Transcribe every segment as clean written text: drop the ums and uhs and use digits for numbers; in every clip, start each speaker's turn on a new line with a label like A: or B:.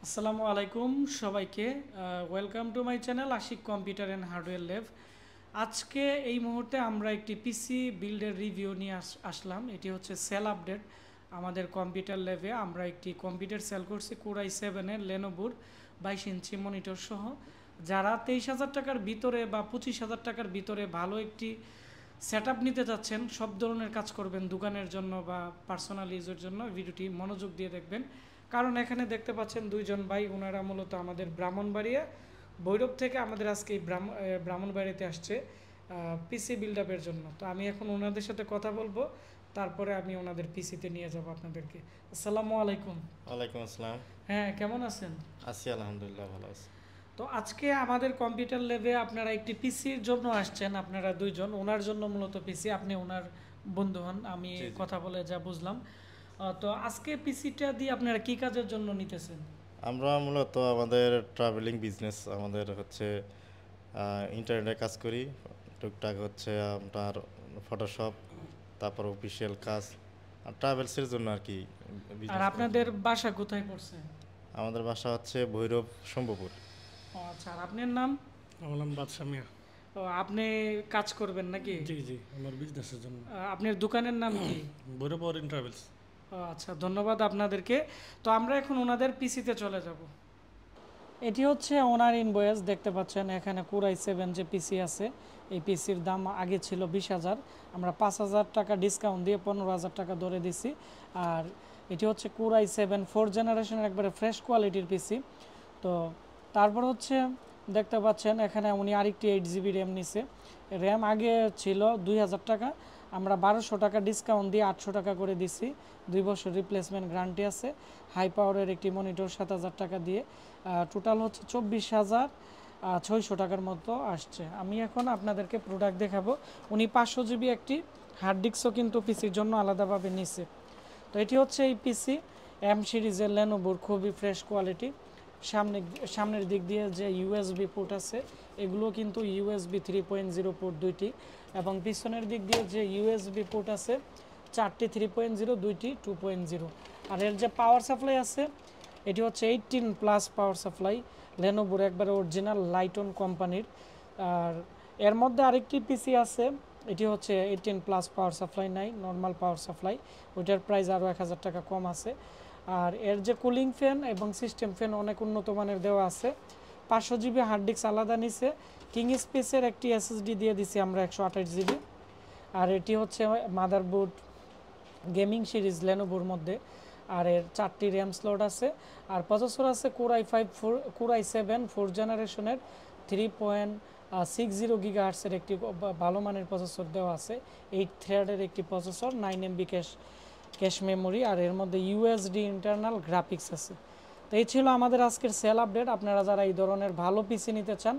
A: আসসালামু আলাইকুম সবাইকে। Welcome to my channel Ashiq computer and hardware lab. আজকে এই মুহূর্তে আমরা একটি পিসি বিল্ডের রিভিউ নিয়ে আসলাম। এটি হচ্ছে সেল আপডেট। আমাদের কম্পিউটার ল্যাবে আমরা একটি কম্পিউটার সেল করছি কোরাই 7-এর লেনোভোর 22 ইঞ্চি মনিটর সহ। যারা 23,000 টাকার ভিতরে বা 25,000 টাকার ভিতরে ভালো একটি সেট নিতে চাচ্ছেন, সব ধরনের কাজ করবেন দোকানের জন্য বা পার্সোনাল ইউজের জন্য, ভিডিওটি মনোযোগ দিয়ে দেখবেন। কারণ এখানে দেখতে পাচ্ছেন দুইজন ভাই, ওনারা মূলত আমাদের ব্রাহ্মণবাড়িয়া ভৈরব থেকে আমাদের আজকে এই ব্রাহ্মণবাড়িতে আসছে পিসি বিল্ড আপের জন্য। তো আমি এখন ওনাদের সাথে কথা বলবো, তারপরে আমি ওনাদের পিসিতে নিয়ে যাব আপনাদেরকে। আসসালামু আলাইকুম।
B: ওয়ালাইকুম আসসালাম।
A: হ্যাঁ, কেমন আছেন?
B: আছি আলহামদুলিল্লাহ, ভালো আছি।
A: তো আজকে আমাদের কম্পিউটার ল্যাবে আপনারা একটি পিসির জন্য আসছেন, আপনারা দুইজন। ওনার জন্য মূলত পিসি, আপনি ওনার বন্ধু হন, আমি
B: জি, জি।
A: কথা বলে যা বুঝলাম। তো আজকে পিসিটা দিয়ে আপনারা কি কাজের জন্য নিতেছেন?
B: আমরা মূলত আমাদের ট্রাভেলিং বিজনেস, আমাদের হচ্ছে ইন্টারনেটে কাজ করি। টুকটাক হচ্ছে আপনার ফটোশপ, তারপর অফিসিয়াল কাজ আর ট্রাভেলসের জন্য আর কি
A: আর
B: বিজনেস করি।
A: আপনাদের বাসা কোথায় পড়ছে?
B: আমাদের বাসা হচ্ছে ভৈরব শম্ভুপুর।
A: ও আচ্ছা, আর আপনার নাম?
C: আমার নাম বাদশা মিয়া।
A: ও, আপনি কাজ করবেন নাকি?
C: জি জি, আমার বিজনেসের জন্য।
A: আপনার দোকানের নাম কি?
C: Bhairab in travels.
A: ও আচ্ছা, ধন্যবাদ আপনাদেরকে। তো আমরা এখন ওনাদের পিসিতে চলে যাব। এটি হচ্ছে ওনার ইনভয়েস, দেখতে পাচ্ছেন এখানে কোরাই 7 যে পিসি আছে, এই পিসির দাম আগে ছিল 20,000, আমরা 5,000 টাকা ডিসকাউন্ট দিয়ে 15,000 টাকা ধরে দিছি। আর এটি হচ্ছে কোরাই 7 4th জেনারেশনের একবারে ফ্রেশ কোয়ালিটির পিসি। তো তারপর হচ্ছে দেখতে পাচ্ছেন এখানে উনি আরেকটি 8 GB র্যাম নিছে। র্যাম আগে ছিল 2,000 টাকা, আমরা 1200 টাকা ডিসকাউন্ট দিয়ে 800 টাকা করে দিছি। 2 বছর রিপ্লেসমেন্ট গ্যারান্টি আছে। হাই পাওয়ারের একটি মনিটর 7,000 টাকা দিয়ে টোটাল হচ্ছে 24,600 টাকার মতো আসছে। আমি এখন আপনাদেরকে প্রোডাক্ট দেখাবো। উনি 500 GB একটি হার্ড ডিস্কও কিন্তু পিসির জন্য আলাদাভাবে নিছে। তো এটি হচ্ছে এই পিসি এম সিরিজের লেনোভোর, খুবই ফ্রেশ কোয়ালিটি। সামনের দিক দিয়ে যে ইউএসবি পোর্ট আছে, এগুলো কিন্তু ইউএসবি 3.0 পোর্ট দুইটি, এবং পিছনের দিক দিয়ে যে ইউএসবি পোর্ট আছে 4টি 3.0, 2টি 2.0। আর এর যে পাওয়ার সাপ্লাই আছে, এটি হচ্ছে 18+ পাওয়ার সাপ্লাই, লেনোভোর একবারে অরিজিনাল লাইটন কোম্পানির। আর এর মধ্যে আরেকটি পিসি আছে, এটি হচ্ছে 18+ পাওয়ার সাপ্লাই নাই, নর্মাল পাওয়ার সাপ্লাই, ওইটার প্রাইস আরও 1,000 টাকা কম আছে। আর এর যে কুলিং ফ্যান এবং সিস্টেম ফ্যান অনেক উন্নত মানের দেওয়া আছে। 500 GB হার্ড ডিস্ক আলাদা নিছে। কিং স্পেসের একটি এসএসডি দিয়ে দিছি আমরা 128 GB। আর এটি হচ্ছে মাদারবোর্ড গেমিং সিরিজ লেনোভোর মধ্যে। আর এর 4টি র্যাম স্লট আছে। আর প্রসেসর আছে কোরাই 7 4th জেনারেশনের 3.60 GHz-এর একটি ভালো মানের প্রসেসর দেওয়া আছে। 8 থ্রেডের একটি প্রসেসর, 9 MB ক্যাশ মেমোরি, আর এর মধ্যে ইউএসডি ইন্টারনাল গ্রাফিক্স আছে। তো এই ছিল আমাদের আজকের সেল আপডেট। আপনারা যারা এই ধরনের ভালো পিসি নিতে চান,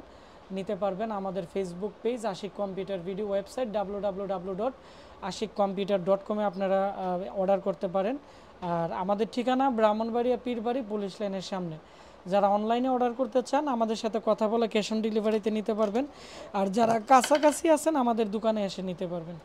A: নিতে পারবেন আমাদের Facebook page Ashik computer, video website www.ashikcomputer.com-এ আপনারা অর্ডার করতে পারেন। আর আমাদের ঠিকানা ব্রাহ্মণবাড়িয়া পীরবাড়ি পুলিশ লাইনের সামনে। যারা অনলাইনে অর্ডার করতে চান, আমাদের সাথে কথা বলে ক্যাশ অন ডেলিভারিতে নিতে পারবেন। আর যারা কাছাকাছি আছেন, আমাদের দোকানে এসে নিতে পারবেন।